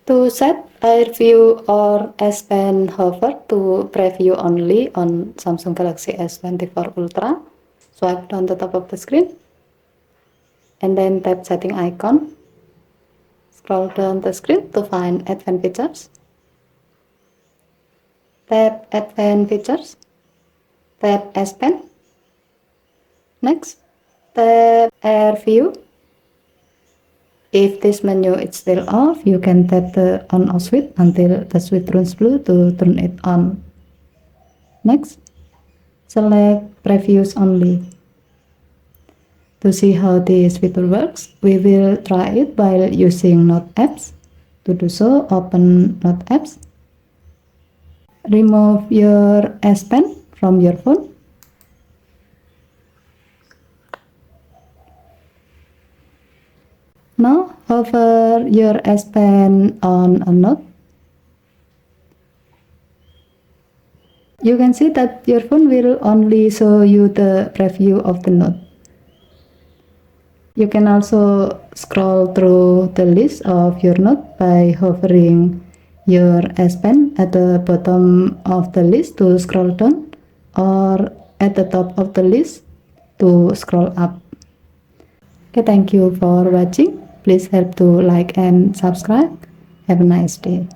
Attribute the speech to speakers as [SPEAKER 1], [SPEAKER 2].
[SPEAKER 1] To set Air View or S Pen hover to preview only on Samsung Galaxy S24 Ultra, swipe down the top of the screen and then tap setting icon. Scroll down the screen to find Advanced Features. Tap Advanced Features. Tap S Pen. Next, tap Air View. If this menu is still off, you can tap the on-off switch until the switch turns blue to turn it on. Next, select Previews Only. To see how this feature works, we will try it while using Note apps. To do so, open Note apps. Remove your S Pen from your phone. Now hover your S Pen on a note. You can see that your phone will only show you the preview of the note. You can also scroll through the list of your note by hovering your S Pen at the bottom of the list to scroll down, or at the top of the list to scroll up. Okay, thank you for watching. Please help to like and subscribe. Have a nice day.